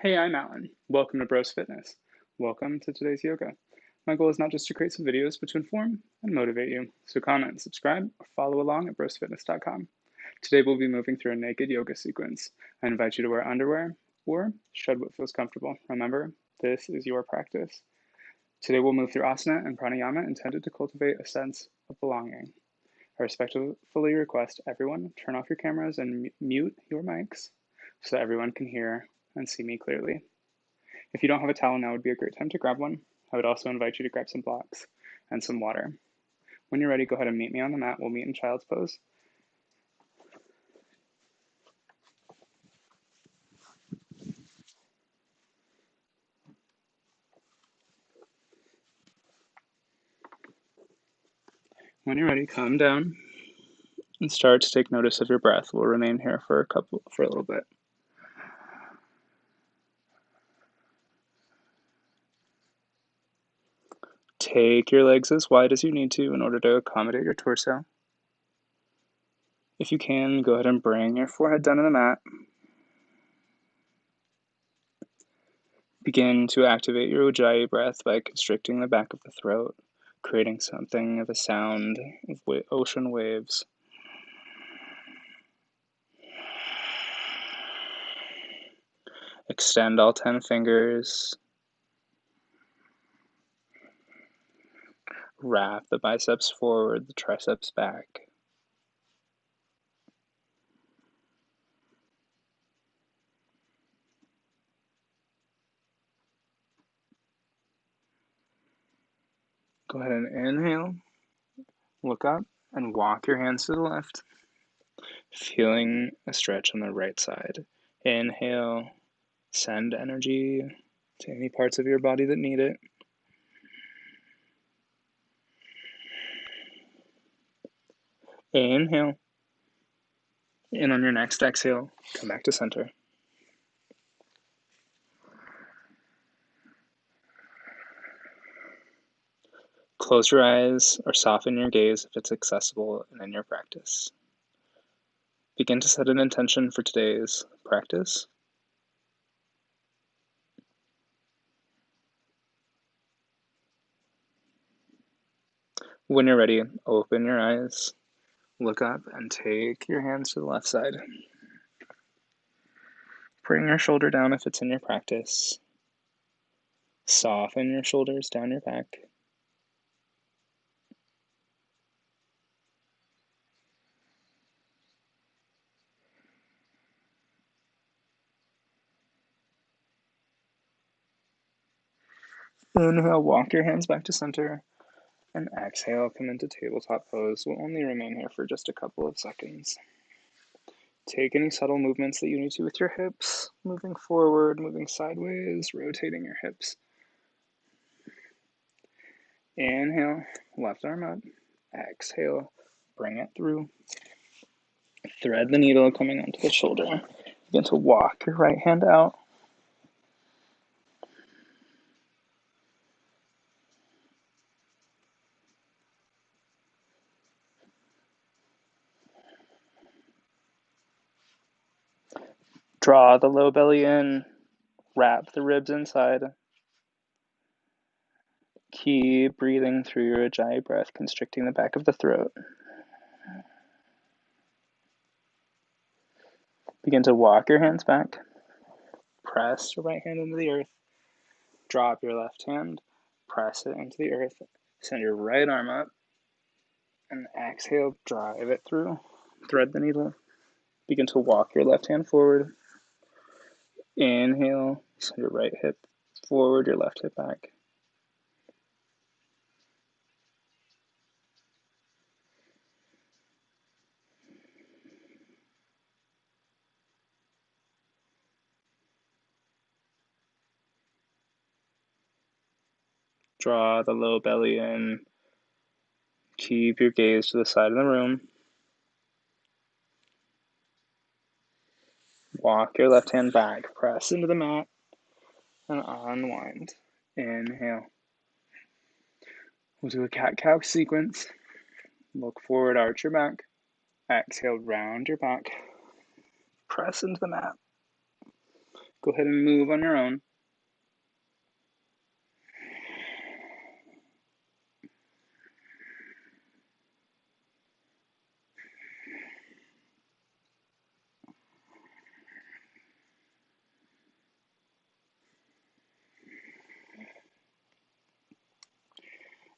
Hey, I'm Alan. Welcome to Bros Fitness. Welcome to today's yoga. My goal is not just to create some videos, but to inform and motivate you. So comment, subscribe, or follow along at brosfitness.com. Today we'll be moving through a naked yoga sequence. I invite you to wear underwear or shed what feels comfortable. Remember, this is your practice. Today we'll move through asana and pranayama intended to cultivate a sense of belonging. I respectfully request everyone turn off your cameras and mute your mics so that everyone can hear and see me clearly. If you don't have a towel, now would be a great time to grab one. I would also invite you to grab some blocks and some water. When you're ready, go ahead and meet me on the mat. We'll meet in child's pose. When you're ready, calm down and start to take notice of your breath. We'll remain here for a little bit. Take your legs as wide as you need to in order to accommodate your torso. If you can, go ahead and bring your forehead down on the mat. Begin to activate your Ujjayi breath by constricting the back of the throat, creating something of a sound of ocean waves. Extend all 10 fingers. Wrap the biceps forward, the triceps back. Go ahead and inhale, look up, and walk your hands to the left, feeling a stretch on the right side. Inhale, send energy to any parts of your body that need it. Inhale, and on your next exhale, come back to center. Close your eyes or soften your gaze if it's accessible and in your practice. Begin to set an intention for today's practice. When you're ready, open your eyes, look up, and take your hands to the left side. Bring your shoulder down if it's in your practice. Soften your shoulders down your back. Inhale, walk your hands back to center. And exhale, come into tabletop pose. We'll only remain here for just a couple of seconds. Take any subtle movements that you need to with your hips, moving forward, moving sideways, rotating your hips. Inhale, left arm up. Exhale, bring it through. Thread the needle coming onto the shoulder. Begin to walk your right hand out. Draw the low belly in. Wrap the ribs inside. Keep breathing through your Ujjayi breath, constricting the back of the throat. Begin to walk your hands back. Press your right hand into the earth. Drop your left hand. Press it into the earth. Send your right arm up. And exhale, drive it through. Thread the needle. Begin to walk your left hand forward. Inhale, send your right hip forward, your left hip back. Draw the low belly in. Keep your gaze to the side of the room. Walk your left hand back. Press into the mat and unwind. Inhale. We'll do a cat-cow sequence. Look forward, arch your back. Exhale, round your back. Press into the mat. Go ahead and move on your own.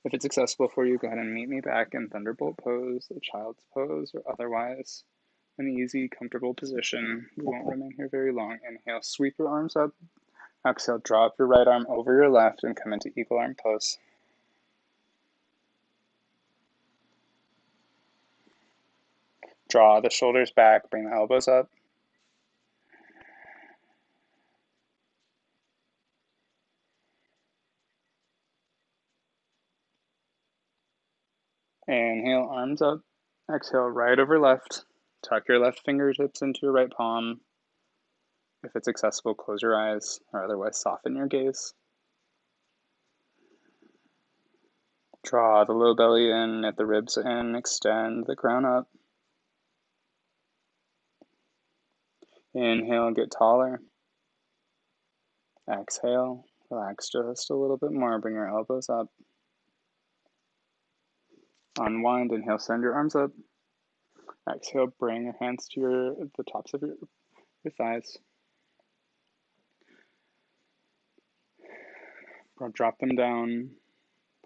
If it's accessible for you, go ahead and meet me back in Thunderbolt pose, the child's pose, or otherwise an easy, comfortable position. We won't remain here very long. Inhale, sweep your arms up. Exhale, drop your right arm over your left and come into eagle arm pose. Draw the shoulders back, bring the elbows up. Inhale, arms up. Exhale, right over left. Tuck your left fingertips into your right palm. If it's accessible, close your eyes, or otherwise soften your gaze. Draw the low belly in, knit the ribs in, extend the crown up. Inhale, get taller. Exhale, relax just a little bit more, bring your elbows up. Unwind, inhale, send your arms up. Exhale, bring your hands to the tops of your thighs. Drop them down,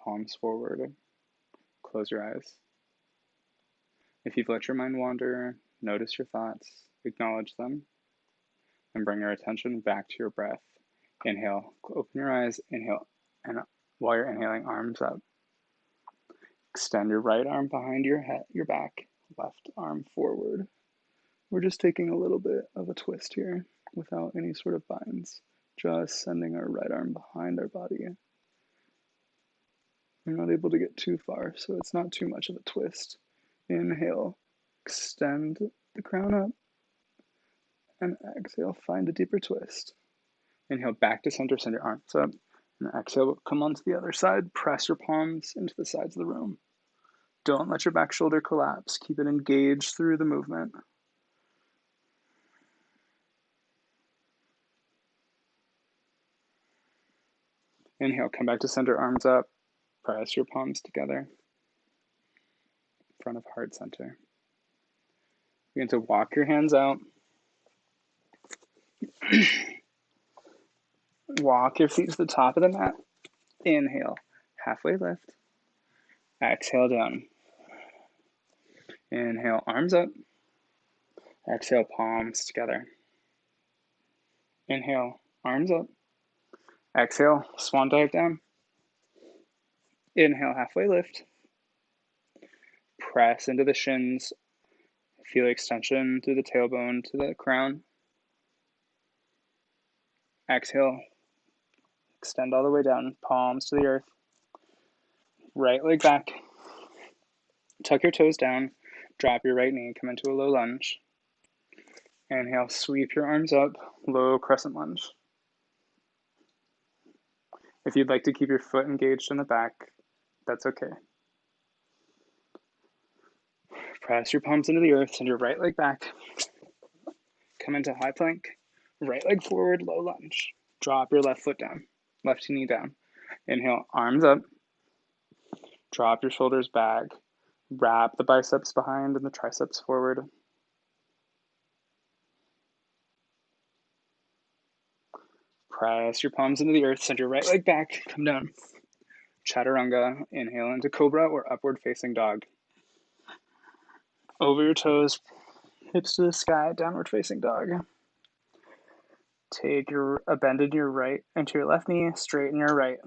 palms forward. Close your eyes. If you've let your mind wander, notice your thoughts, acknowledge them, and bring your attention back to your breath. Inhale, open your eyes, inhale, and while you're inhaling, arms up. Extend your right arm behind your head, your back, left arm forward. We're just taking a little bit of a twist here without any sort of binds, just sending our right arm behind our body. We're not able to get too far, so it's not too much of a twist. Inhale, extend the crown up, and exhale, find a deeper twist. Inhale, back to center, send your arms up, and exhale, come onto the other side, press your palms into the sides of the room. Don't let your back shoulder collapse, keep it engaged through the movement. Inhale, come back to center, arms up, press your palms together in front of heart center. Begin to walk your hands out. Walk your feet to the top of the mat. Inhale, halfway lift. Exhale down. Inhale, arms up. Exhale, palms together. Inhale, arms up. Exhale, swan dive down. Inhale, halfway lift. Press into the shins. Feel extension through the tailbone to the crown. Exhale, extend all the way down, palms to the earth. Right leg back. Tuck your toes down. Drop your right knee, come into a low lunge. Inhale, sweep your arms up, low crescent lunge. If you'd like to keep your foot engaged in the back, that's okay. Press your palms into the earth, send your right leg back. Come into high plank. Right leg forward, low lunge. Drop your left foot down, left knee down. Inhale, arms up. Drop your shoulders back. Wrap the biceps behind and the triceps forward. Press your palms into the earth, send your right leg back, come down. Chaturanga, inhale into cobra or upward facing dog. Over your toes, hips to the sky, downward facing dog. Take a bend into your right, into your left knee, straighten your right.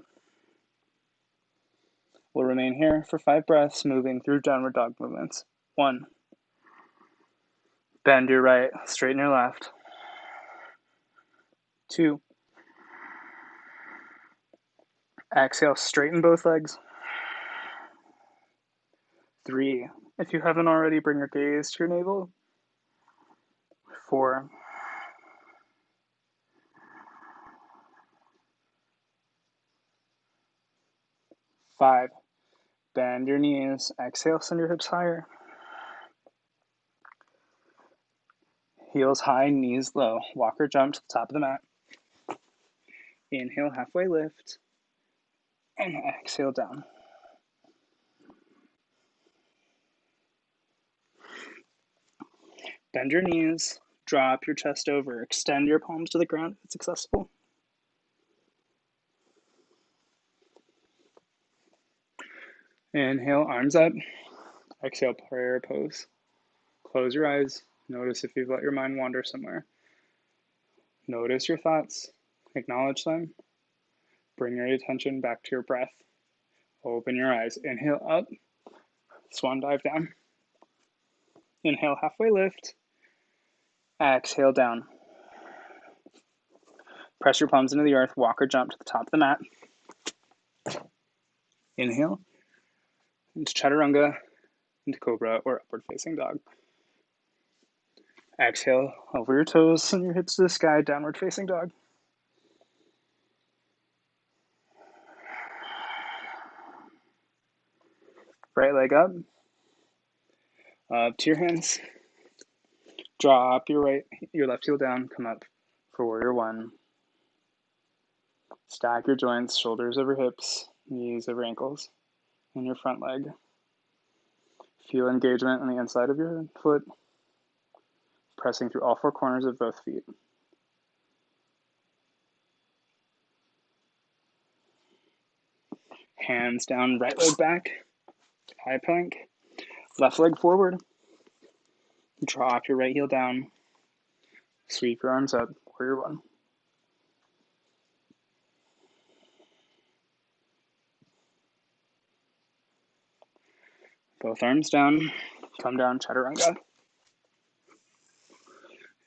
We'll remain here for 5 breaths, moving through downward dog movements. 1. Bend your right, straighten your left. 2. Exhale, straighten both legs. 3. If you haven't already, bring your gaze to your navel. 4. 5. Bend your knees. Exhale, send your hips higher. Heels high, knees low. Walk or jump to the top of the mat. Inhale, halfway lift, and exhale down. Bend your knees, drop your chest over, extend your palms to the ground if it's accessible. Inhale, arms up. Exhale, prayer pose. Close your eyes. Notice if you've let your mind wander somewhere. Notice your thoughts. Acknowledge them. Bring your attention back to your breath. Open your eyes. Inhale up. Swan dive down. Inhale, halfway lift. Exhale down. Press your palms into the earth. Walk or jump to the top of the mat. Inhale into chaturanga, into cobra or upward facing dog. Exhale over your toes and your hips to the sky, downward facing dog. Right leg up to your hands. Drop your left heel down, come up for warrior one. Stack your joints, shoulders over hips, knees over ankles, and your front leg. Feel engagement on the inside of your foot, pressing through all four corners of both feet. Hands down, right leg back, high plank, left leg forward. Drop your right heel down, sweep your arms up, warrior one. Both arms down, come down, chaturanga.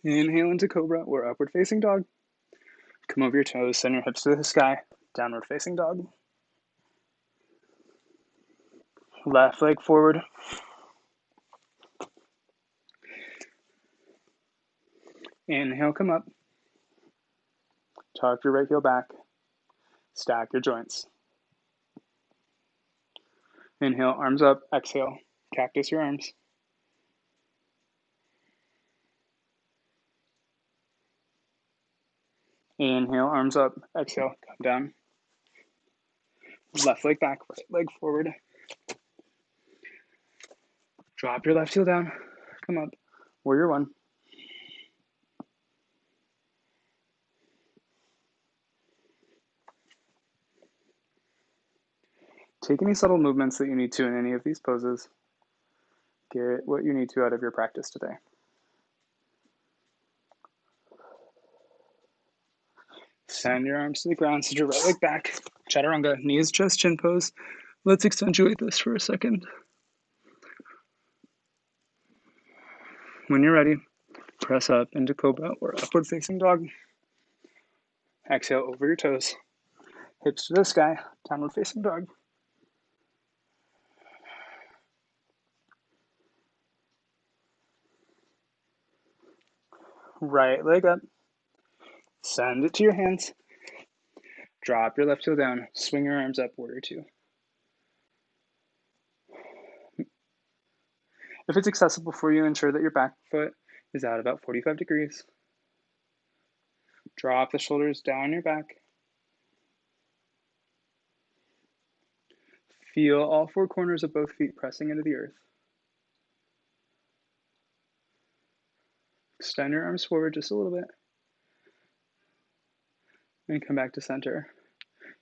Inhale into cobra or upward facing dog. Come over your toes, send your hips to the sky, downward facing dog. Left leg forward. Inhale, come up. Tuck your right heel back. Stack your joints. Inhale, arms up. Exhale, cactus your arms. Inhale, arms up. Exhale, come down. Left leg back, right leg forward. Drop your left heel down. Come up. Warrior one. Take any subtle movements that you need to in any of these poses. Get what you need to out of your practice today. Send your arms to the ground, send your right leg back. Chaturanga, knees, chest, chin pose. Let's accentuate this for a second. When you're ready, press up into cobra or upward facing dog. Exhale over your toes. Hips to the sky, downward facing dog. Right leg up. Send it to your hands. Drop your left heel down. Swing your arms up, warrior two. If it's accessible for you, ensure that your back foot is out about 45 degrees. Drop the shoulders down your back. Feel all four corners of both feet pressing into the earth. Extend your arms forward just a little bit. And come back to center.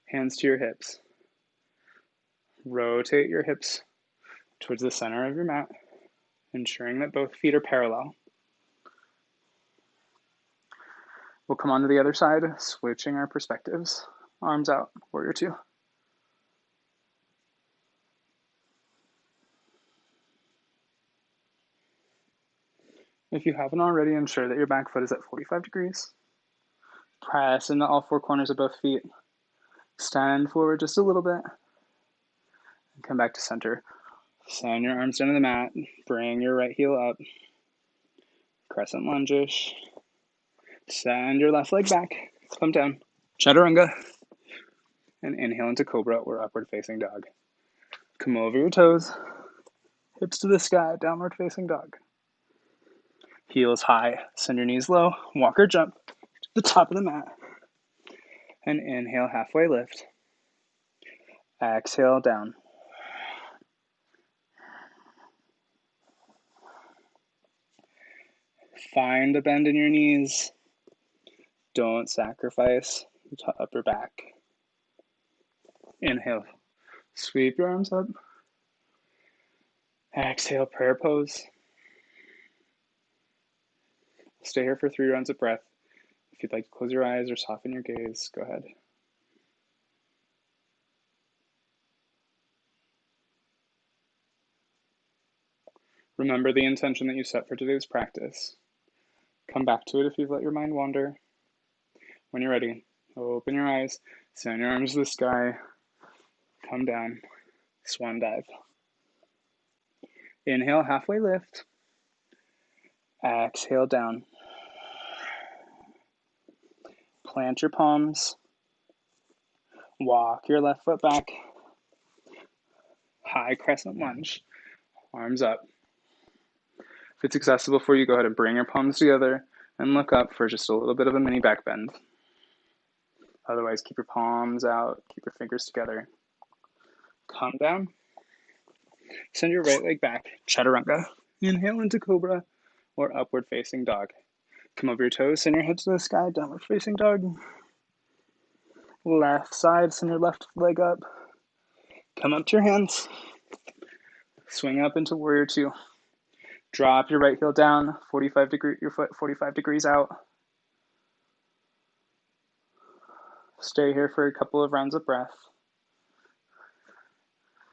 Hands to your hips. Rotate your hips towards the center of your mat, ensuring that both feet are parallel. We'll come onto the other side, switching our perspectives. Arms out, warrior two. If you haven't already, ensure that your back foot is at 45 degrees. Press into all four corners of both feet. Extend forward just a little bit. And come back to center. Send your arms down to the mat. Bring your right heel up. Crescent lunge. Send your left leg back. Come down. Chaturanga. And inhale into cobra or upward facing dog. Come over your toes. Hips to the sky, downward facing dog. Heels high. Send your knees low. Walk or jump to the top of the mat. And inhale, halfway lift. Exhale, down. Find a bend in your knees. Don't sacrifice the upper back. Inhale, sweep your arms up. Exhale, prayer pose. Stay here for 3 rounds of breath. If you'd like to close your eyes or soften your gaze, go ahead. Remember the intention that you set for today's practice. Come back to it if you've let your mind wander. When you're ready, open your eyes, send your arms to the sky, come down, swan dive. Inhale, halfway lift. Exhale, down. Plant your palms. Walk your left foot back. High crescent lunge. Arms up. If it's accessible for you, go ahead and bring your palms together and look up for just a little bit of a mini back bend. Otherwise, keep your palms out, keep your fingers together. Come down. Send your right leg back, chaturanga. Inhale into cobra or upward facing dog. Come over your toes, send your hips to the sky, downward facing dog. Left side, send your left leg up. Come up to your hands. Swing up into warrior two. Drop your right heel down, your foot 45 degrees out. Stay here for a couple of rounds of breath.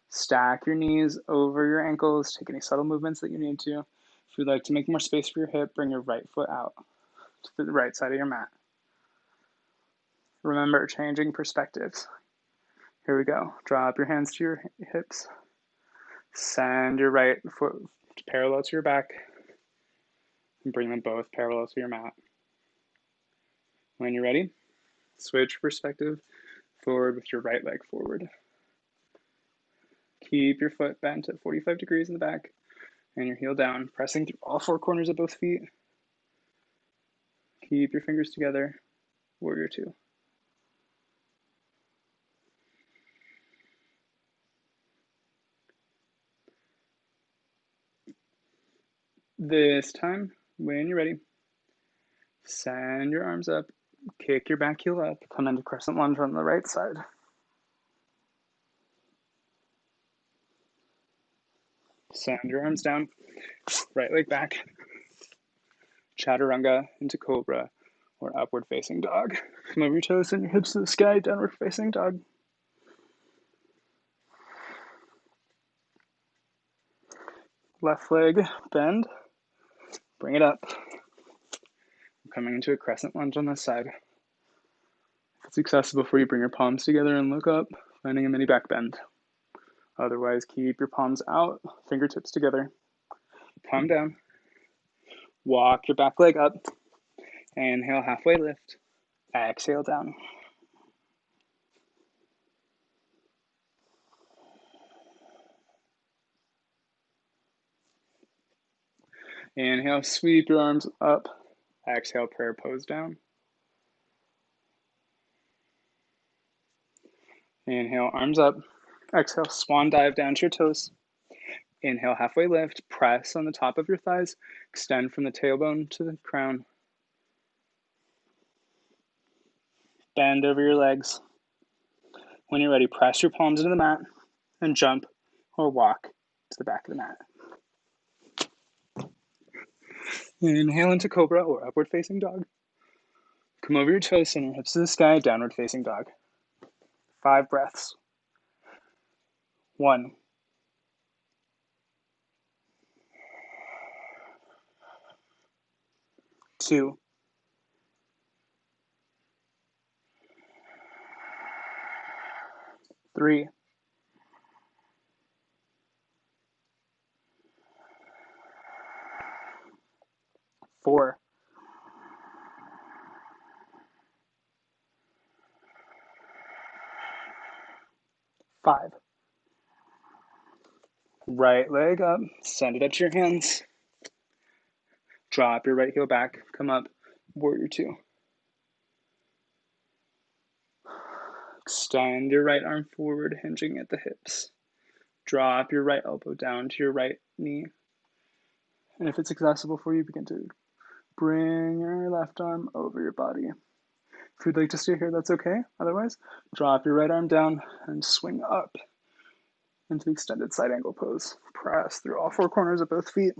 Stack your knees over your ankles. Take any subtle movements that you need to. If you'd like to make more space for your hip, bring your right foot out to the right side of your mat. Remember, changing perspectives. Here we go. Drop your hands to your hips. Send your right foot parallel to your back. And bring them both parallel to your mat. When you're ready, switch perspective forward with your right leg forward. Keep your foot bent at 45 degrees in the back and your heel down, pressing through all 4 corners of both feet. Keep your fingers together, warrior two. This time, when you're ready, send your arms up, kick your back heel up, come into crescent lunge on the right side. Send your arms down, right leg back, chaturanga into cobra or upward facing dog. Come over your toes, send your hips to the sky, downward facing dog. Left leg bend, bring it up. I'm coming into a crescent lunge on this side. If it's accessible for you, bring your palms together and look up, finding a mini back bend. Otherwise, keep your palms out, fingertips together. Calm down. Walk your back leg up. Inhale, halfway lift. Exhale, down. Inhale, sweep your arms up. Exhale, prayer pose down. Inhale, arms up. Exhale, swan dive down to your toes. Inhale, halfway lift. Press on the top of your thighs. Extend from the tailbone to the crown. Bend over your legs. When you're ready, press your palms into the mat and jump or walk to the back of the mat. Inhale into cobra or upward facing dog. Come over your toes, send your hips to the sky, downward facing dog. 5 breaths. 1. 2. 3. 4. 5. Right leg up, send it up to your hands. Drop your right heel back, come up, warrior two. Extend your right arm forward, hinging at the hips. Drop your right elbow down to your right knee. And if it's accessible for you, begin to bring your left arm over your body. If you'd like to stay here, that's okay. Otherwise, drop your right arm down and swing up into the extended side angle pose. Press through all four corners of both feet.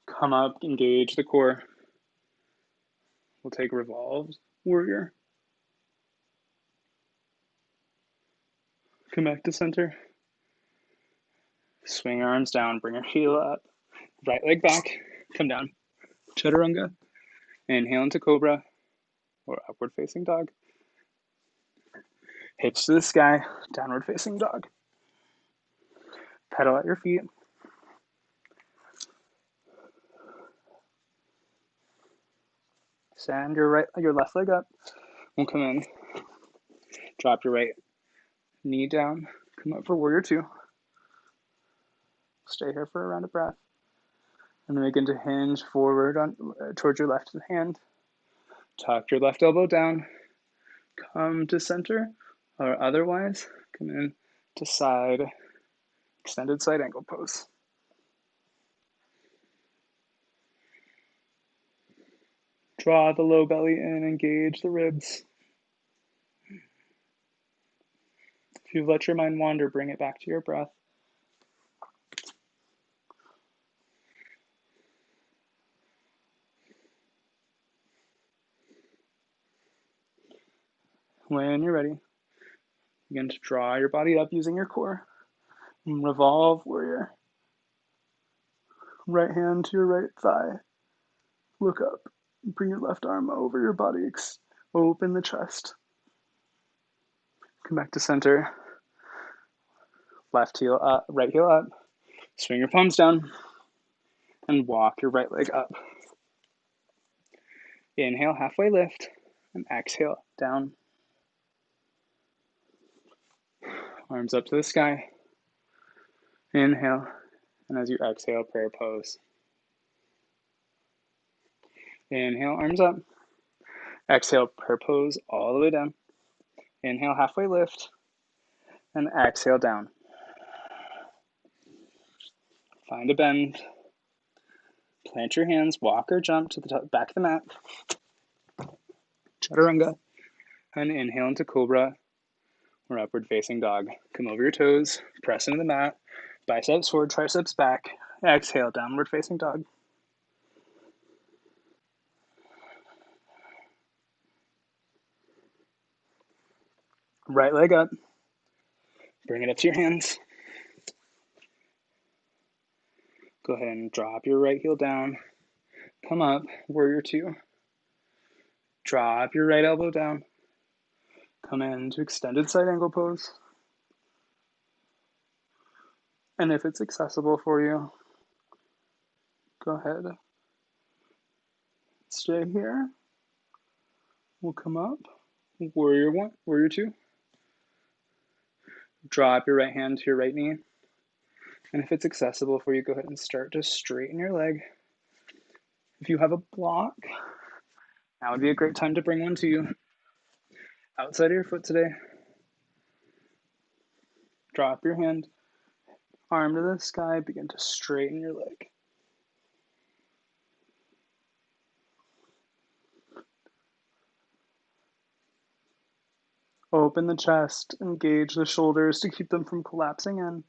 Come up, engage the core. We'll take revolved warrior. Come back to center. Swing your arms down, bring your heel up. Right leg back, come down. Chaturanga. Inhale into cobra or upward facing dog. Hips to the sky, downward facing dog. Pedal at your feet. Stand your left leg up. We'll come in. Drop your right knee down. Come up for warrior two. Stay here for a round of breath. And then begin to hinge forward towards your left hand. Tuck your left elbow down. Come to center, or otherwise, come in to side, extended side angle pose. Draw the low belly in, engage the ribs. If you've let your mind wander, bring it back to your breath. When you're ready, begin to draw your body up using your core. Revolve warrior. Right hand to your right thigh. Look up. Bring your left arm over your body. Open the chest. Come back to center. Left heel up, right heel up. Swing your palms down and walk your right leg up. Inhale, halfway lift, and exhale, down. Arms up to the sky. Inhale, and as you exhale, prayer pose. Inhale, arms up. Exhale, prayer pose all the way down. Inhale, halfway lift, and exhale, down. Find a bend. Plant your hands, walk or jump to the back of the mat. Chaturanga. And inhale into cobra or upward facing dog. Come over your toes, press into the mat, biceps forward, triceps back. Exhale, downward facing dog. Right leg up. Bring it up to your hands. Go ahead and drop your right heel down. Come up, warrior two. Drop your right elbow down. Come into extended side angle pose. And if it's accessible for you, go ahead. Stay here. We'll come up. Warrior one, warrior two. Drop your right hand to your right knee. And if it's accessible for you, go ahead and start to straighten your leg. If you have a block, now would be a great time to bring one to you. Outside of your foot today. Drop your hand, arm to the sky, begin to straighten your leg. Open the chest, engage the shoulders to keep them from collapsing in.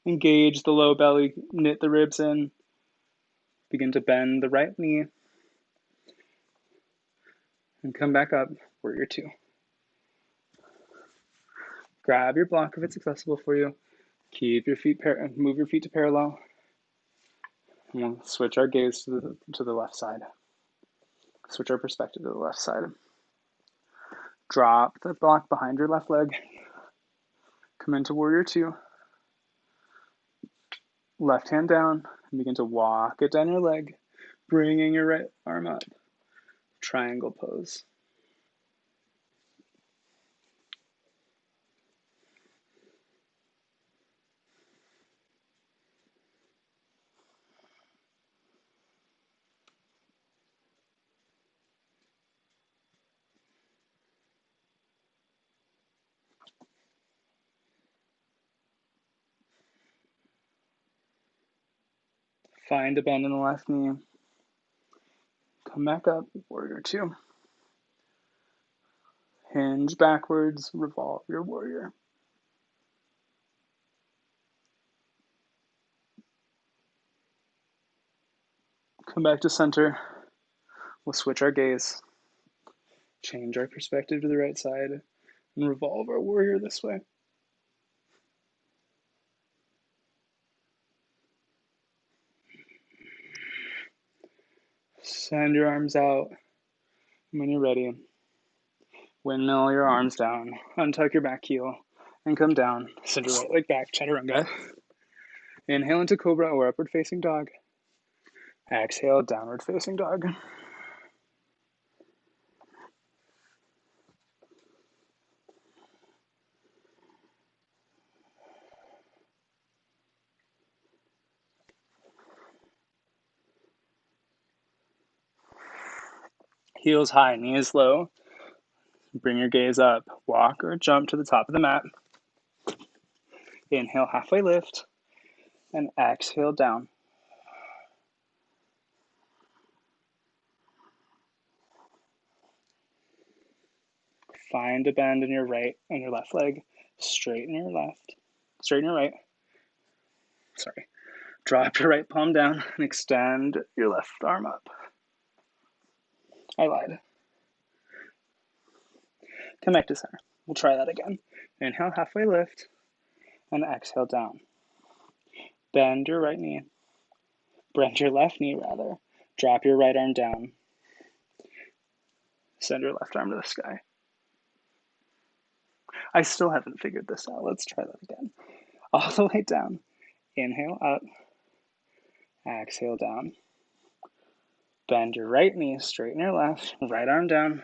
Engage the low belly, knit the ribs in. Begin to bend the right knee. And come back up, warrior two. Grab your block if it's accessible for you. Keep your feet, move your feet to parallel. And we'll switch our gaze to the left side. Switch our perspective to the left side. Drop the block behind your left leg. Come into warrior two. Left hand down and begin to walk it down your leg, bringing your right arm up. Triangle pose. Find a bend in the left knee. Come back up, warrior two. Hinge backwards, revolve your warrior. Come back to center. We'll switch our gaze. Change our perspective to the right side and revolve our warrior this way. Send your arms out. When you're ready, windmill your arms down, untuck your back heel, and come down. Send your right leg back, chaturanga. Inhale into cobra or upward facing dog. Exhale, downward facing dog. Heels high, knees low. Bring your gaze up. Walk or jump to the top of the mat. Inhale, halfway lift, and exhale down. Find a bend in your right and your left leg. Straighten your left. Straighten your right. Sorry. Drop your right palm down and extend your left arm up. I lied. Come back to center. We'll try that again. Inhale, halfway lift, and exhale down. Bend your right knee. Bend your left knee, rather. Drop your right arm down. Send your left arm to the sky. I still haven't figured this out. Let's try that again. All the way down. Inhale up. Exhale down. Bend your right knee, straighten your left. Right arm down.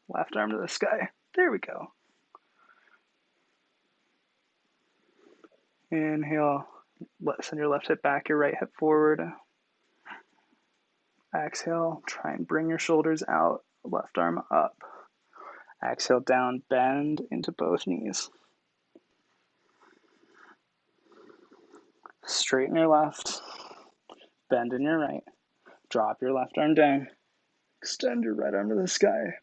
Left arm to the sky. There we go. Inhale. Send your left hip back, your right hip forward. Exhale. Try and bring your shoulders out. Left arm up. Exhale down. Bend into both knees. Straighten your left. Bend in your right. Drop your left arm down. Extend your right arm to the sky.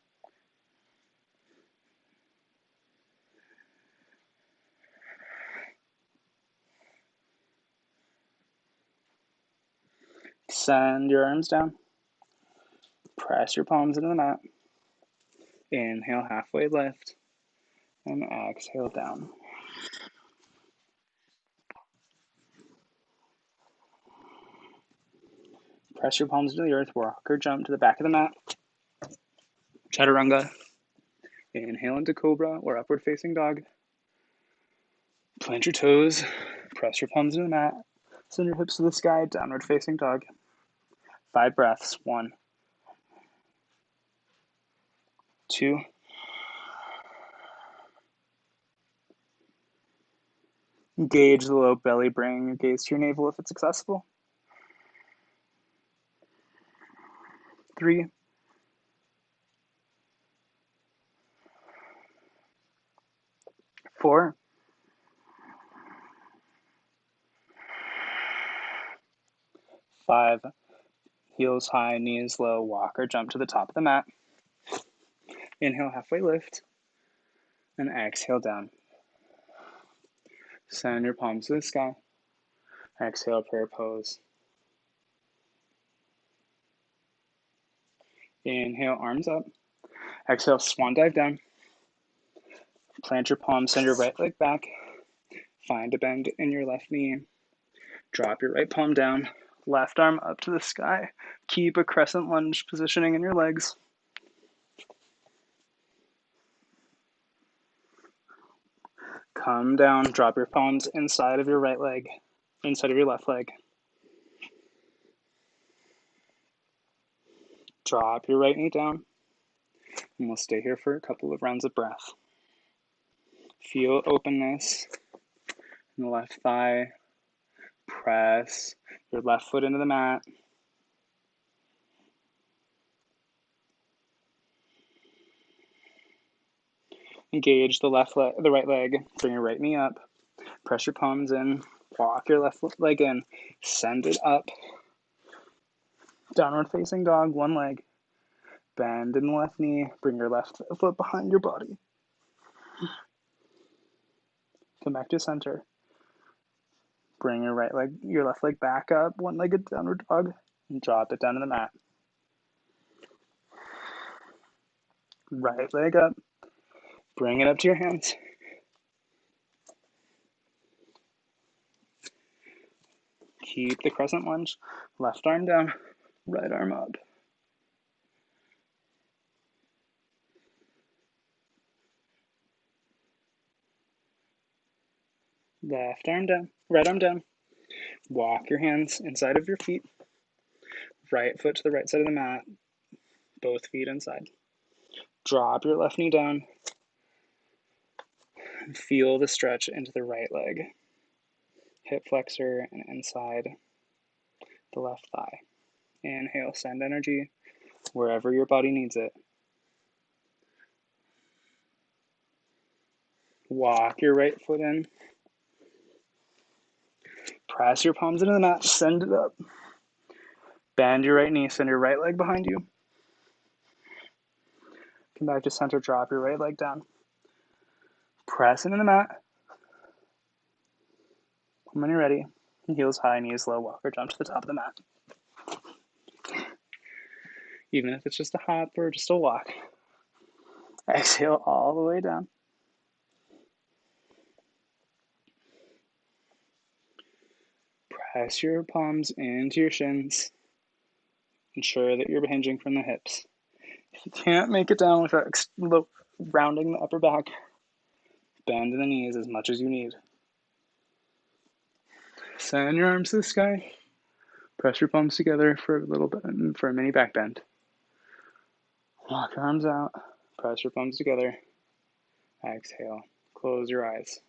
Send your arms down. Press your palms into the mat. Inhale, halfway lift. And exhale down. Press your palms into the earth. Walk or jump to the back of the mat. Chaturanga. Inhale into cobra or upward facing dog. Plant your toes. Press your palms into the mat. Send your hips to the sky. Downward facing dog. 5 breaths. 1, 2, engage the low belly. Bring your gaze to your navel if it's accessible. 3, 4, 5. Heels high, knees low. Walk or jump to the top of the mat. Inhale, halfway lift. And exhale down. Send your palms to the sky. Exhale, prayer pose. Inhale, arms up. Exhale, swan dive down. Plant your palms, send your right leg back. Find a bend in your left knee. Drop your right palm down. Left arm up to the sky. Keep a crescent lunge positioning in your legs. Come down, drop your palms inside of your right leg, inside of your left leg. Drop your right knee down, and we'll stay here for a couple of rounds of breath. Feel openness in the left thigh. Press your left foot into the mat. Engage the right leg. Bring your right knee up. Press your palms in. Walk your left leg in. Send it up. Downward facing dog, one leg. Bend in the left knee. Bring your left foot behind your body. Come back to center. Bring your left leg back up, one-legged downward dog, and drop it down to the mat. Right leg up. Bring it up to your hands. Keep the crescent lunge. Left arm down, right arm up. Left arm down, right arm down. Walk your hands inside of your feet. Right foot to the right side of the mat. Both feet inside. Drop your left knee down. And feel the stretch into the right leg. Hip flexor and inside the left thigh. Inhale, send energy wherever your body needs it. Walk your right foot in. Press your palms into the mat, send it up. Bend your right knee, send your right leg behind you. Come back to center, drop your right leg down. Press into the mat. When you're ready, heels high, knees low, walk or jump to the top of the mat. Even if it's just a hop or just a walk. Exhale all the way down. Press your palms into your shins. Ensure that you're hinging from the hips. If you can't make it down without rounding the upper back, bend the knees as much as you need. Send your arms to the sky. Press your palms together for a little bit, for a mini back bend. Walk your arms out. Press your palms together. Exhale. Close your eyes.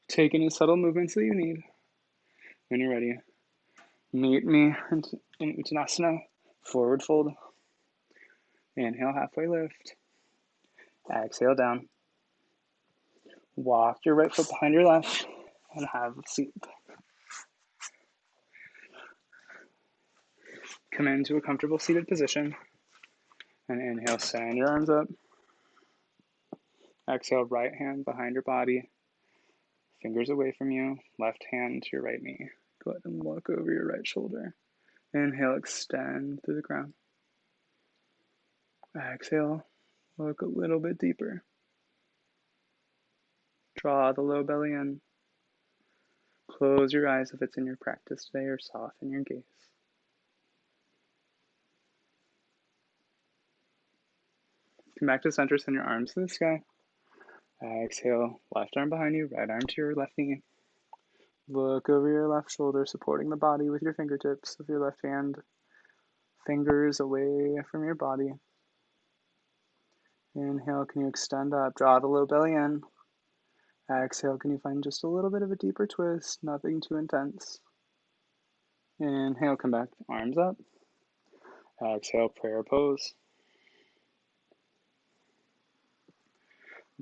Take any subtle movements that you need. When you're ready, meet me in Uttanasana, forward fold. Inhale, halfway lift. Exhale down. Walk your right foot behind your left and have a seat. Come into a comfortable seated position and inhale, send your arms up. Exhale, right hand behind your body, fingers away from you, left hand to your right knee. Go ahead and look over your right shoulder. Inhale, extend to the ground. Exhale, look a little bit deeper. Draw the low belly in. Close your eyes if it's in your practice today, or soften your gaze. Come back to center, send your arms to the sky. Exhale, left arm behind you, right arm to your left knee. Look over your left shoulder, supporting the body with your fingertips of your left hand. Fingers away from your body. Inhale, can you extend up? Draw the low belly in. Exhale, can you find just a little bit of a deeper twist? Nothing too intense. Inhale, come back, arms up. Exhale, prayer pose.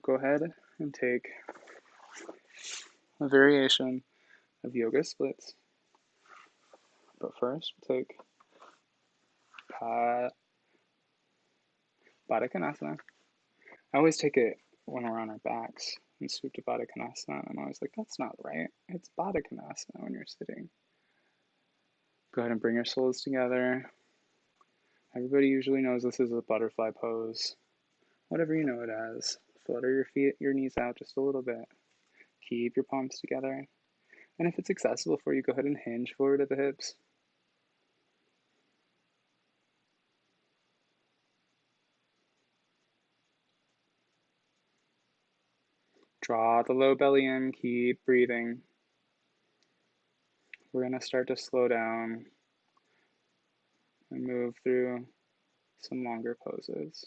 Go ahead and take a variation of yoga splits. But first, we'll take Baddha Konasana. I always take it when we're on our backs and sweep to Baddha Konasana. I'm always like, that's not right. It's Baddha Konasana when you're sitting. Go ahead and bring your soles together. Everybody usually knows this is a butterfly pose. Whatever you know it as. Flutter your knees out just a little bit. Keep your palms together. And if it's accessible for you, go ahead and hinge forward at the hips. Draw the low belly in, keep breathing. We're going to start to slow down and move through some longer poses.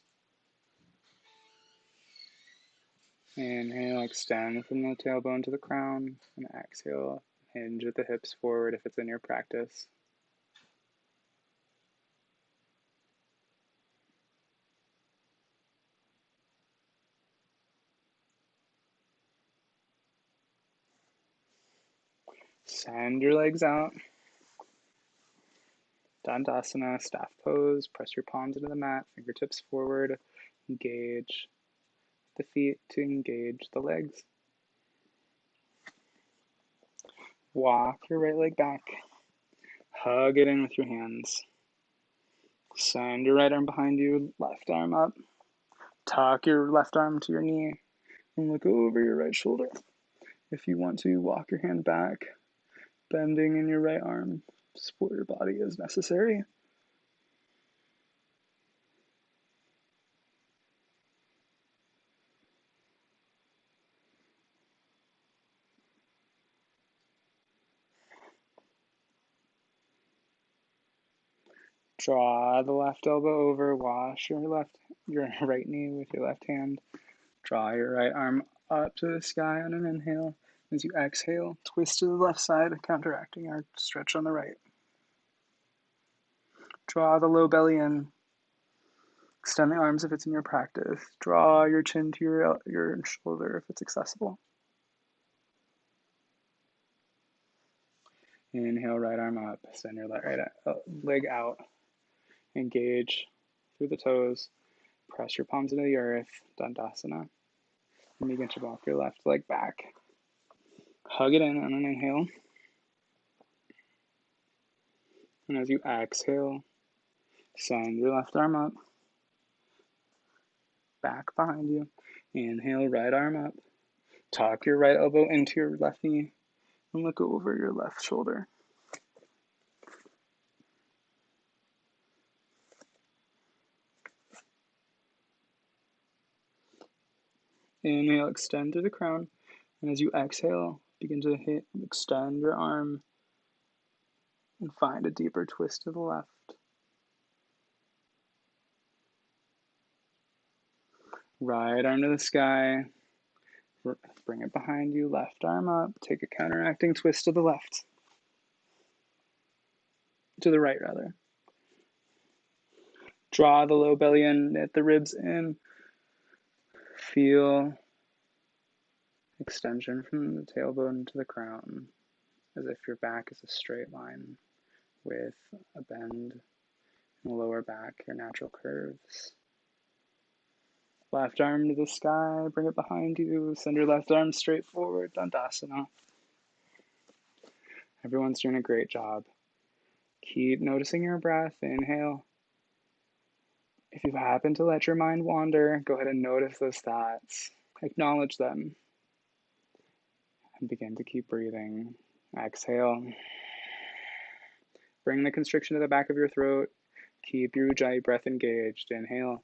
Inhale, extend from the tailbone to the crown, and exhale, hinge at the hips forward if it's in your practice. Send your legs out. Dandasana, staff pose. Press your palms into the mat, fingertips forward. Engage the feet to engage the legs. Walk your right leg back. Hug it in with your hands. Send your right arm behind you, left arm up. Tuck your left arm to your knee and look over your right shoulder. If you want to, walk your hand back, bending in your right arm. Support your body as necessary. Draw the left elbow over, wash your right knee with your left hand. Draw your right arm up to the sky on an inhale. As you exhale, twist to the left side, counteracting our stretch on the right. Draw the low belly in. Extend the arms if it's in your practice. Draw your chin to your shoulder if it's accessible. Inhale, right arm up. Send your right leg out. Engage through the toes. Press your palms into the earth. Dandasana. And begin to walk your left leg back. Hug it in on an inhale. And as you exhale, send your left arm up. Back behind you. Inhale, right arm up. Tuck your right elbow into your left knee and look over your left shoulder. Inhale, extend to the crown. And as you exhale, begin to extend your arm and find a deeper twist to the left. Right arm to the sky. Bring it behind you, left arm up. Take a counteracting twist to the left. To the right, rather. Draw the low belly in, knit the ribs in. Feel extension from the tailbone to the crown, as if your back is a straight line with a bend in the lower back, your natural curves. Left arm to the sky, bring it behind you, send your left arm straight forward, Dandasana. Everyone's doing a great job. Keep noticing your breath, inhale. If you happen to let your mind wander, go ahead and notice those thoughts. Acknowledge them. And begin to keep breathing. Exhale. Bring the constriction to the back of your throat. Keep your Ujjayi breath engaged. Inhale.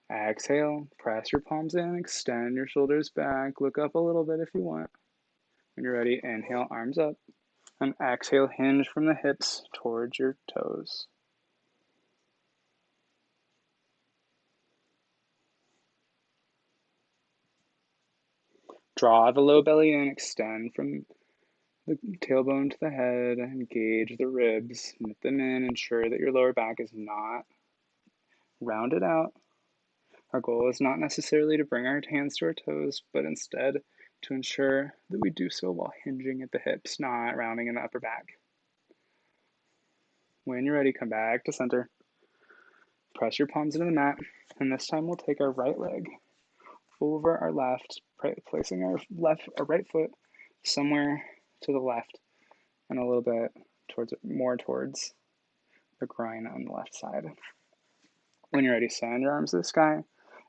Exhale. Press your palms in. Extend your shoulders back. Look up a little bit if you want. When you're ready, inhale, arms up. And exhale, hinge from the hips towards your toes. Draw the low belly in, extend from the tailbone to the head, engage the ribs, knit them in, ensure that your lower back is not rounded out. Our goal is not necessarily to bring our hands to our toes, but instead to ensure that we do so while hinging at the hips, not rounding in the upper back. When you're ready, come back to center. Press your palms into the mat, and this time we'll take our right leg over our left, placing our right foot somewhere to the left and a little bit more towards the groin on the left side. When you're ready, send your arms to the sky,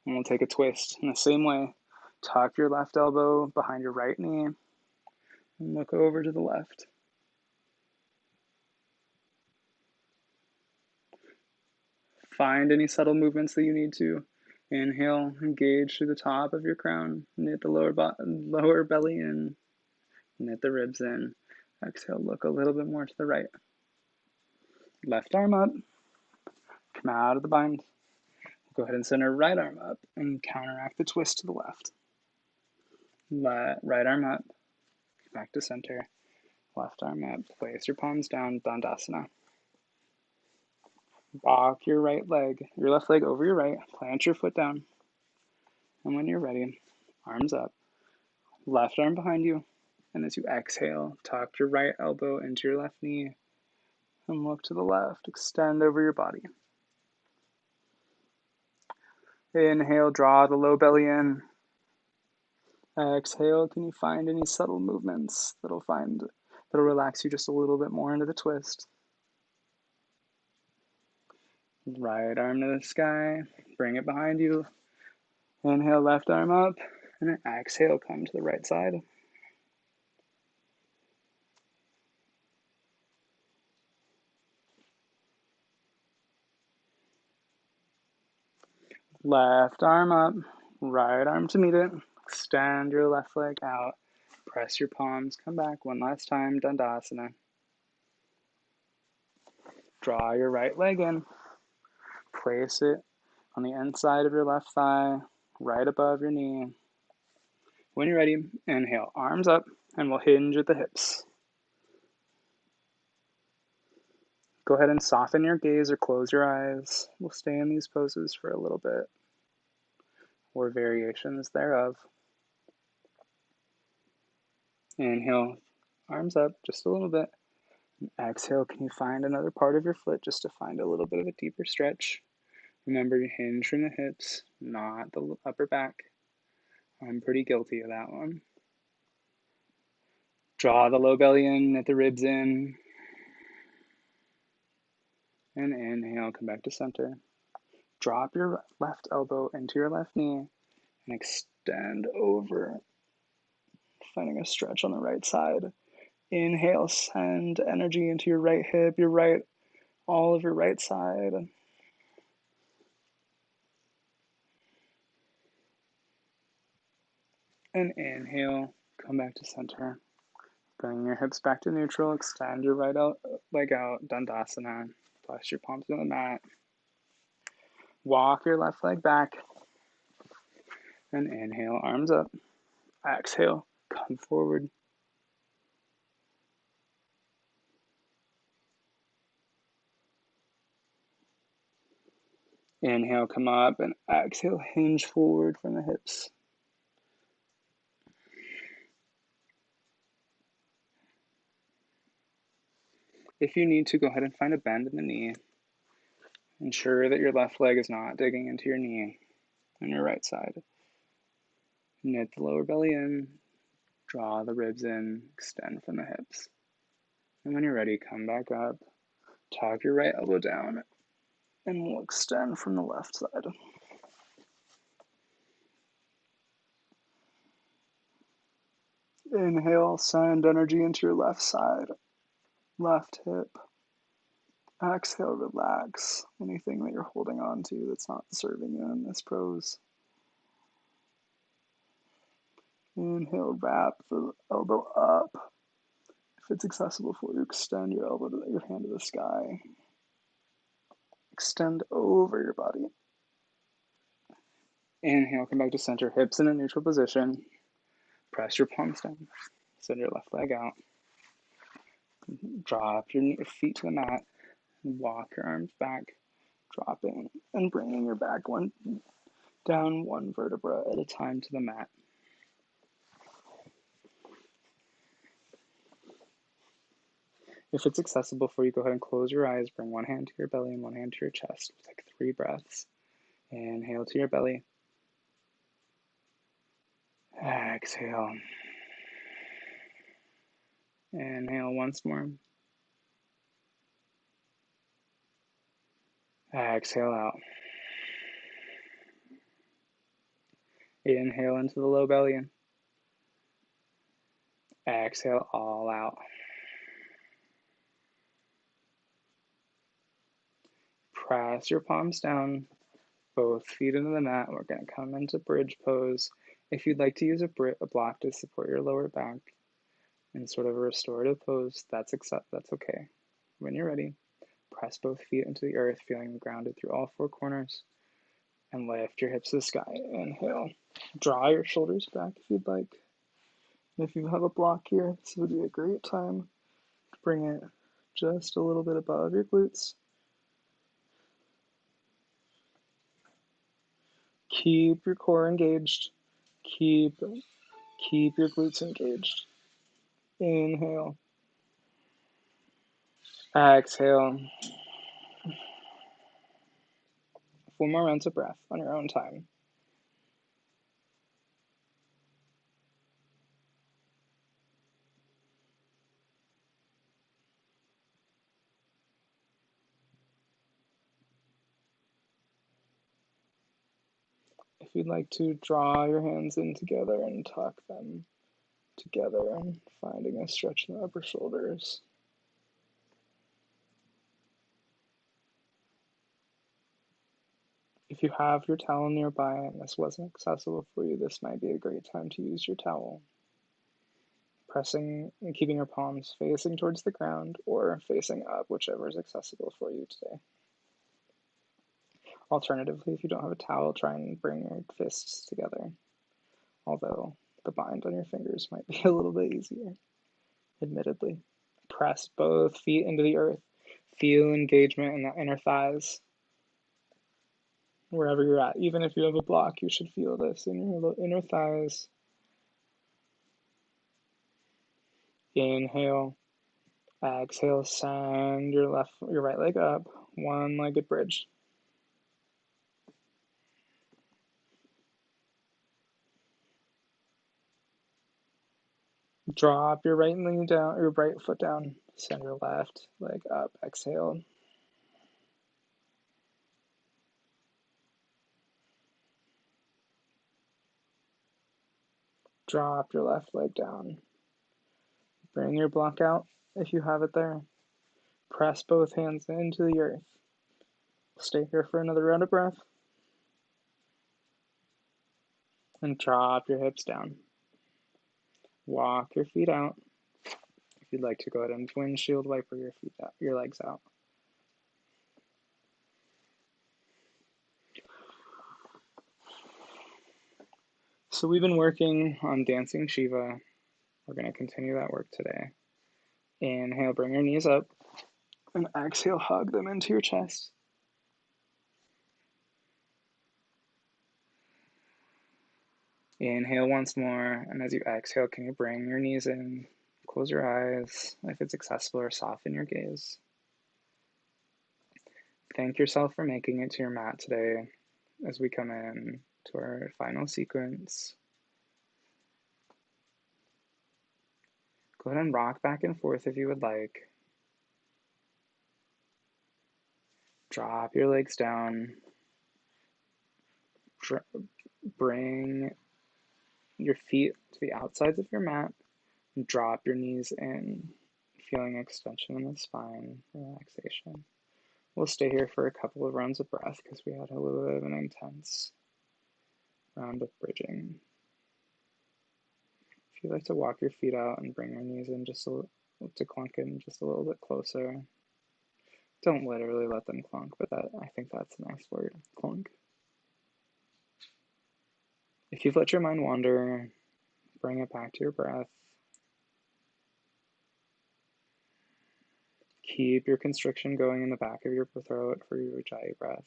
and we'll take a twist in the same way. Tuck your left elbow behind your right knee and look over to the left. Find any subtle movements that you need to. Inhale, engage through the top of your crown. Knit the lower belly in. Knit the ribs in. Exhale, look a little bit more to the right. Left arm up. Come out of the bind. Go ahead and send our right arm up and counteract the twist to the left. Right arm up. Back to center. Left arm up. Place your palms down. Dandasana. Walk your left leg over your right. Plant your foot down. And when you're ready, arms up. Left arm behind you. And as you exhale, tuck your right elbow into your left knee and look to the left. Extend over your body. Inhale, draw the low belly in. Exhale, can you find any subtle movements that'll relax you just a little bit more into the twist? Right arm to the sky, bring it behind you. Inhale, left arm up, and exhale, come to the right side. Left arm up, right arm to meet it. Extend your left leg out. Press your palms, come back one last time, Dandasana. Draw your right leg in. Place it on the inside of your left thigh, right above your knee. When you're ready, inhale, arms up, and we'll hinge at the hips. Go ahead and soften your gaze or close your eyes. We'll stay in these poses for a little bit, or variations thereof. Inhale, arms up just a little bit. Exhale, can you find another part of your foot just to find a little bit of a deeper stretch? Remember, you hinge from the hips, not the upper back. I'm pretty guilty of that one. Draw the low belly in, knit the ribs in. And inhale, come back to center. Drop your left elbow into your left knee and extend over, finding a stretch on the right side. Inhale, send energy into your right hip, all of your right side. And inhale, come back to center. Bring your hips back to neutral, extend your right leg out, Dandasana. Place your palms on the mat. Walk your left leg back. And inhale, arms up. Exhale, come forward. Inhale, come up, and exhale, hinge forward from the hips. If you need to, go ahead and find a bend in the knee. Ensure that your left leg is not digging into your knee on your right side. Knit the lower belly in, draw the ribs in, extend from the hips. And when you're ready, come back up, tuck your right elbow down, and we'll extend from the left side. Inhale, send energy into your left side, left hip. Exhale, relax anything that you're holding on to that's not serving you in this pose. Inhale, wrap the elbow up. If it's accessible for you, extend your hand to the sky. Extend over your body. Inhale, come back to center, hips in a neutral position. Press your palms down. Send your left leg out. Drop your feet to the mat. Walk your arms back, dropping and bringing your back down one vertebra at a time to the mat. If it's accessible for you, go ahead and close your eyes. Bring one hand to your belly and one hand to your chest. Take 3 breaths. Inhale to your belly. Exhale. Inhale once more. Exhale out. Inhale into the low belly. Exhale all out. Press your palms down, both feet into the mat. We're going to come into bridge pose. If you'd like to use a block to support your lower back in sort of a restorative pose, that's okay. When you're ready, press both feet into the earth, feeling grounded through all 4 corners, and lift your hips to the sky. Inhale. Draw your shoulders back if you'd like. If you have a block here, this would be a great time to bring it just a little bit above your glutes. Keep your core engaged. Keep your glutes engaged. Inhale. Exhale. 4 more rounds of breath on your own time. If you'd like to draw your hands in together and tuck them together, and finding a stretch in the upper shoulders. If you have your towel nearby and this wasn't accessible for you, this might be a great time to use your towel. Pressing and keeping your palms facing towards the ground or facing up, whichever is accessible for you today. Alternatively, if you don't have a towel, try and bring your fists together. Although the bind on your fingers might be a little bit easier, admittedly. Press both feet into the earth. Feel engagement in the inner thighs. Wherever you're at, even if you have a block, you should feel this in your inner thighs. Inhale. Exhale, send your right leg up, one-legged bridge. Drop your right knee down, your right foot down. Send your left leg up. Exhale. Drop your left leg down. Bring your block out if you have it there. Press both hands into the earth. Stay here for another round of breath. And drop your hips down. Walk your feet out. If you'd like to, go ahead and windshield wiper your feet out, your legs out. So we've been working on dancing Shiva. We're going to continue that work today. Inhale, bring your knees up. And exhale, hug them into your chest. Inhale once more, and as you exhale, can you bring your knees in, close your eyes, if it's accessible, or soften your gaze. Thank yourself for making it to your mat today as we come in to our final sequence. Go ahead and rock back and forth if you would like. Drop your legs down. Bring your feet to the outsides of your mat. And drop your knees in, feeling extension in the spine, relaxation. We'll stay here for a couple of rounds of breath because we had a little bit of an intense round of bridging. If you'd like to walk your feet out and bring your knees in just to clunk in just a little bit closer. Don't literally let them clunk, but I think that's a nice word, clunk. If you've let your mind wander, bring it back to your breath. Keep your constriction going in the back of your throat for your Ujjayi breath.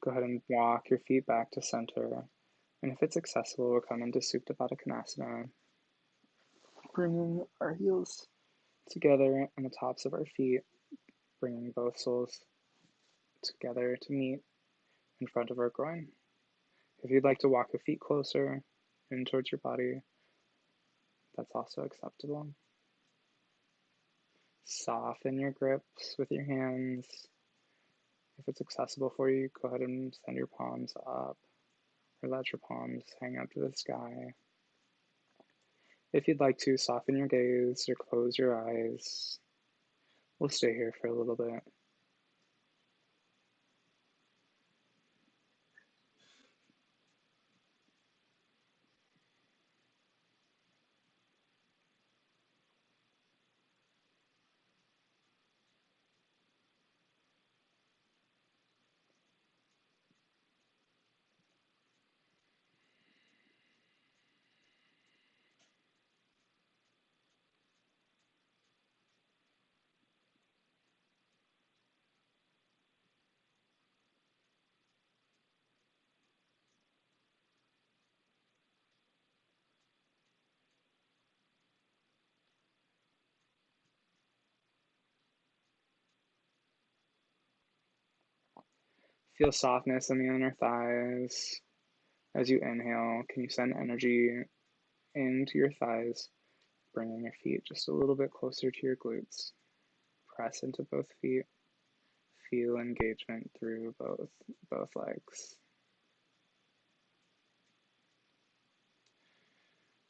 Go ahead and walk your feet back to center. And if it's accessible, we'll come into Supine, bringing our heels together on the tops of our feet, bringing both soles together to meet in front of our groin. If you'd like to walk your feet closer in towards your body, that's also acceptable. Soften your grips with your hands. If it's accessible for you, go ahead and send your palms up or let your palms hang up to the sky. If you'd like to, soften your gaze or close your eyes. We'll stay here for a little bit. Feel softness in the inner thighs. As you inhale, can you send energy into your thighs, bringing your feet just a little bit closer to your glutes. Press into both feet. Feel engagement through both legs.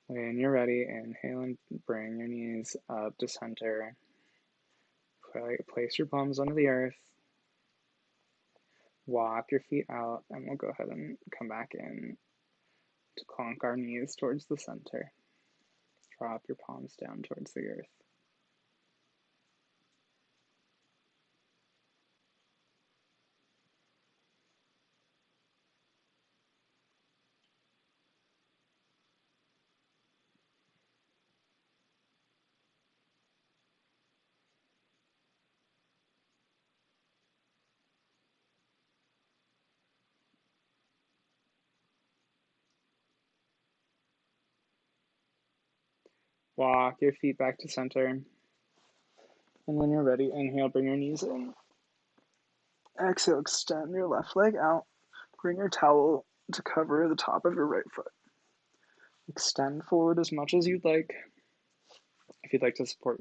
When you're ready, inhale and bring your knees up to center. Place your palms onto the earth. Walk your feet out, and we'll go ahead and come back in to conk our knees towards the center. Drop your palms down towards the earth. Walk your feet back to center. And when you're ready, inhale, bring your knees in. Exhale, extend your left leg out. Bring your towel to cover the top of your right foot. Extend forward as much as you'd like. If you'd like to support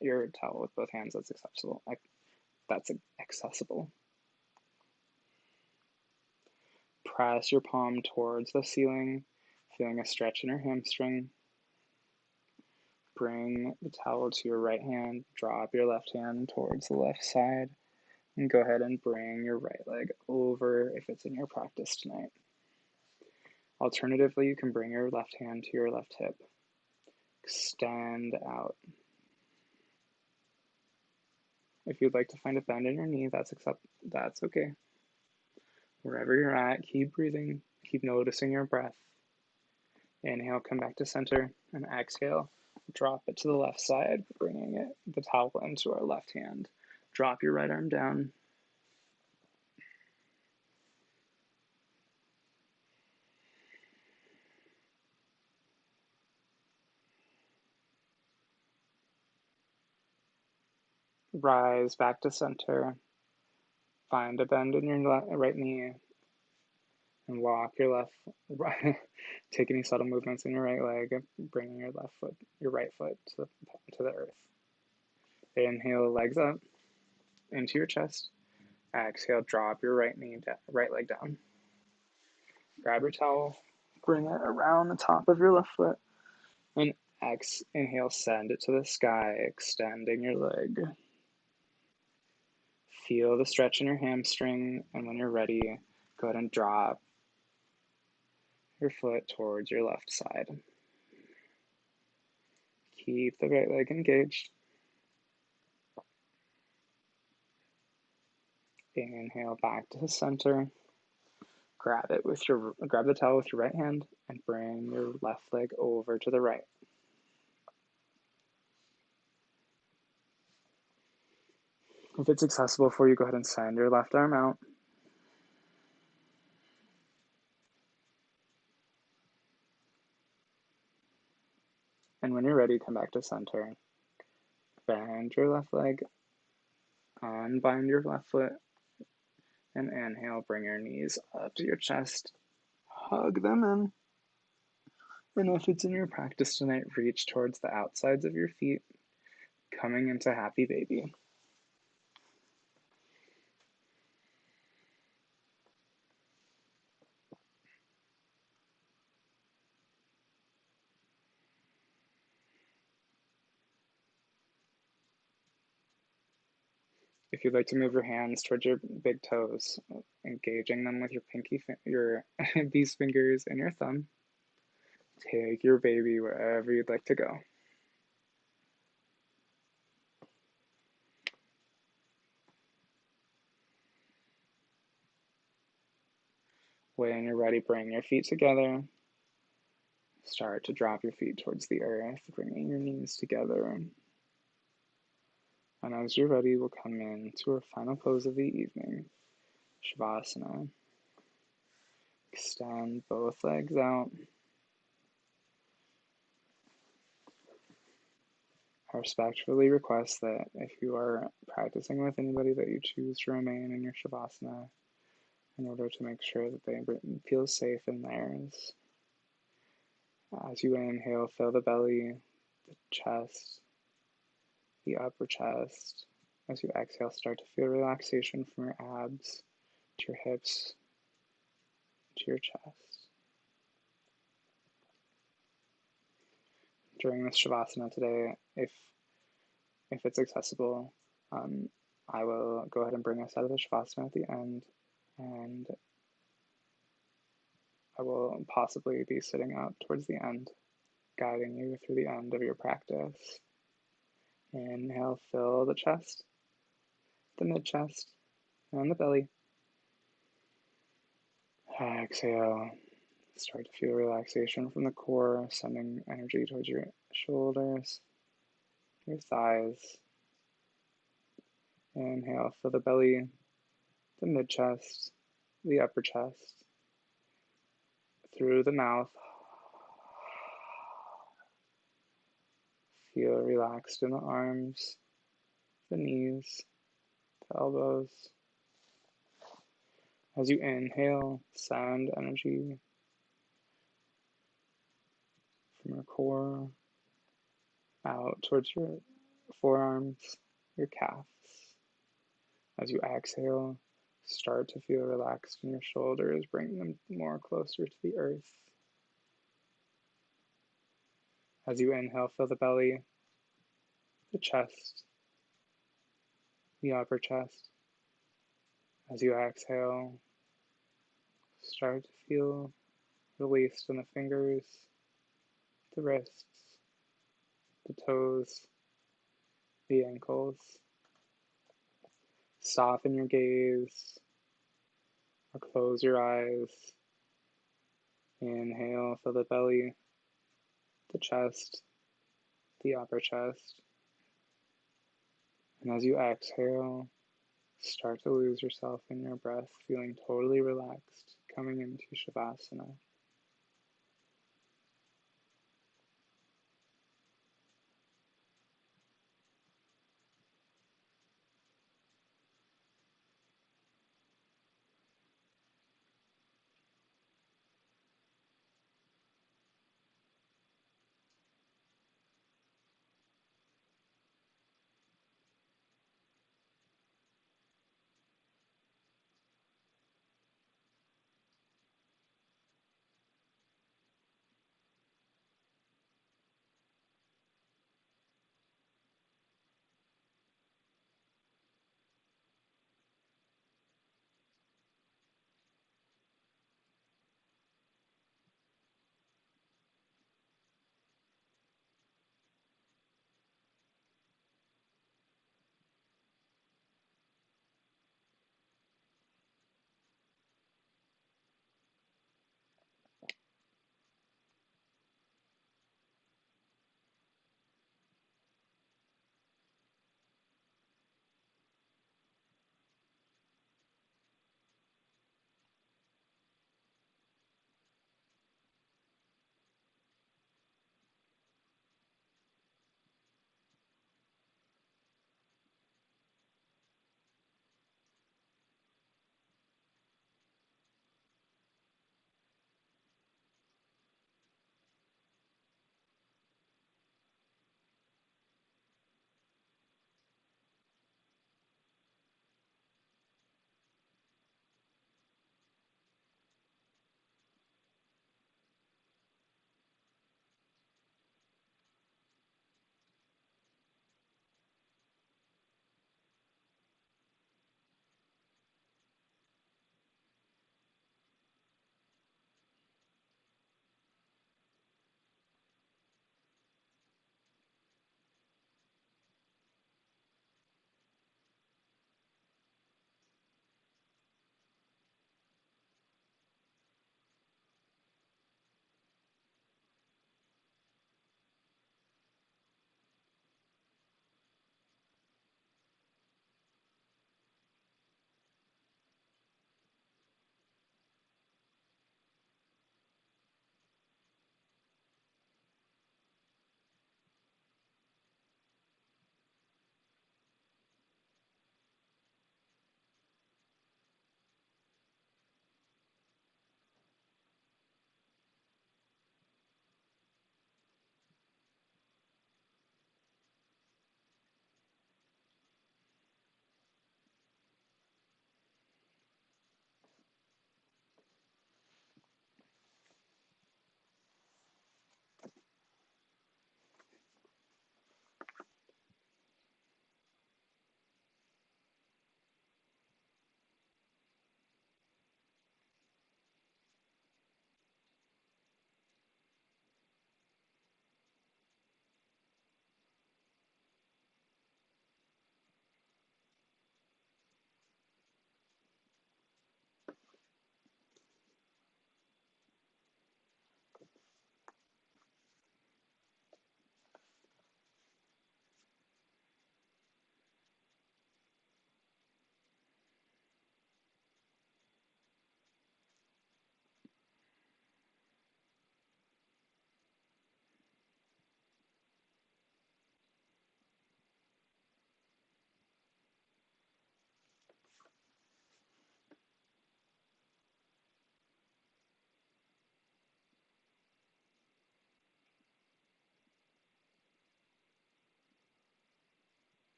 your towel with both hands, that's acceptable. That's accessible. Press your palm towards the ceiling, feeling a stretch in your hamstring. Bring the towel to your right hand. Drop your left hand towards the left side. And go ahead and bring your right leg over if it's in your practice tonight. Alternatively, you can bring your left hand to your left hip. Extend out. If you'd like to find a bend in your knee, that's okay. Wherever you're at, keep breathing, keep noticing your breath. Inhale, come back to center, and exhale, drop it to the left side, bringing the towel into our left hand. Drop your right arm down. Rise back to center. Find a bend in your right knee. And walk your take any subtle movements in your right leg, bringing your right foot to the earth. Inhale, legs up into your chest. Exhale, drop your right leg down. Grab your towel, bring it around the top of your left foot, and inhale, send it to the sky, extending your leg. Feel the stretch in your hamstring, and when you're ready, go ahead and drop your foot towards your left side. Keep the right leg engaged. Inhale back to the center. Grab the towel with your right hand and bring your left leg over to the right. If it's accessible for you, go ahead and send your left arm out. And when you're ready, come back to center. Bend your left leg, unbind your left foot, and inhale, bring your knees up to your chest. Hug them in. And if it's in your practice tonight, reach towards the outsides of your feet, coming into happy baby. If you'd like to move your hands towards your big toes, engaging them with your these fingers and your thumb, take your baby wherever you'd like to go. When you're ready, bring your feet together. Start to drop your feet towards the earth, bringing your knees together. And as you're ready, we'll come in to our final pose of the evening, Shavasana. Extend both legs out. I respectfully request that if you are practicing with anybody, that you choose to remain in your Shavasana in order to make sure that they feel safe in theirs. As you inhale, fill the belly, the chest, the upper chest. As you exhale, start to feel relaxation from your abs to your hips to your chest. During this Shavasana today, if it's accessible, I will go ahead and bring us out of the Shavasana at the end, and I will possibly be sitting out towards the end, guiding you through the end of your practice. Inhale, fill the chest, the mid-chest, and the belly. Exhale, start to feel relaxation from the core, sending energy towards your shoulders, your thighs. Inhale, fill the belly, the mid-chest, the upper chest, through the mouth. Feel relaxed in the arms, the knees, the elbows. As you inhale, send energy from your core out towards your forearms, your calves. As you exhale, start to feel relaxed in your shoulders, bringing them more closer to the earth. As you inhale, fill the belly, the chest, the upper chest. As you exhale, start to feel released in the fingers, the wrists, the toes, the ankles. Soften your gaze or close your eyes. Inhale, fill the belly, the chest, the upper chest. And as you exhale, start to lose yourself in your breath, feeling totally relaxed, coming into Shavasana.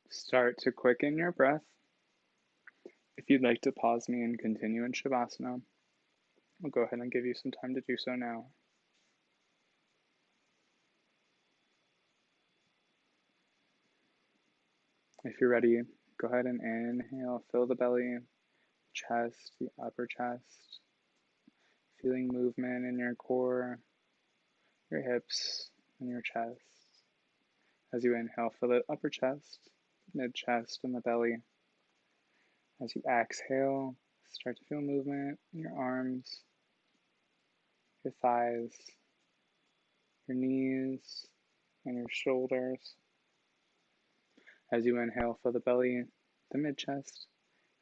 Start to quicken your breath. If you'd like to pause me and continue in Shavasana, I'll go ahead and give you some time to do so now. If you're ready, go ahead and inhale, fill the belly, chest, the upper chest, feeling movement in your core, your hips, and your chest. As you inhale, fill the upper chest, mid chest, and the belly. As you exhale, start to feel movement in your arms, your thighs, your knees, and your shoulders. As you inhale, fill the belly, the mid chest,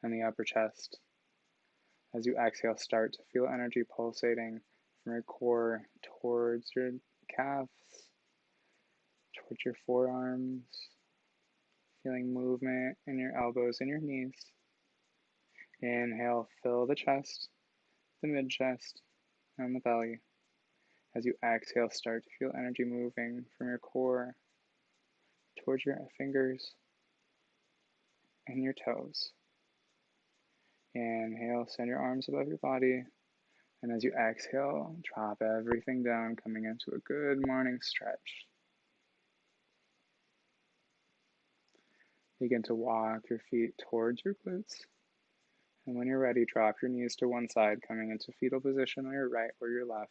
and the upper chest. As you exhale, start to feel energy pulsating from your core towards your calves, towards your forearms, feeling movement in your elbows and your knees. Inhale, fill the chest, the mid chest, and the belly. As you exhale, start to feel energy moving from your core towards your fingers and your toes. Inhale, send your arms above your body. And as you exhale, drop everything down, coming into a good morning stretch. Begin to walk your feet towards your glutes. And when you're ready, drop your knees to one side, coming into fetal position on your right or your left.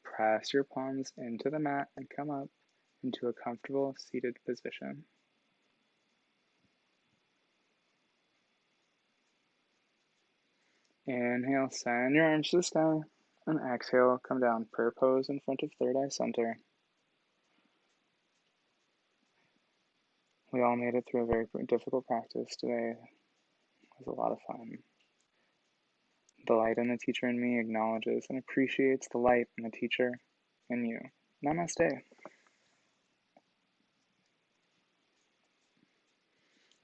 Press your palms into the mat and come up into a comfortable seated position. Inhale, send your arms to the sky, and exhale, come down, prayer pose in front of third eye center. We all made it through a very difficult practice today. It was a lot of fun. The light in the teacher in me acknowledges and appreciates the light in the teacher in you. Namaste.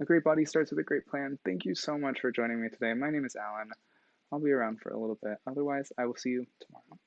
A great body starts with a great plan. Thank you so much for joining me today. My name is Alan. I'll be around for a little bit. Otherwise, I will see you tomorrow.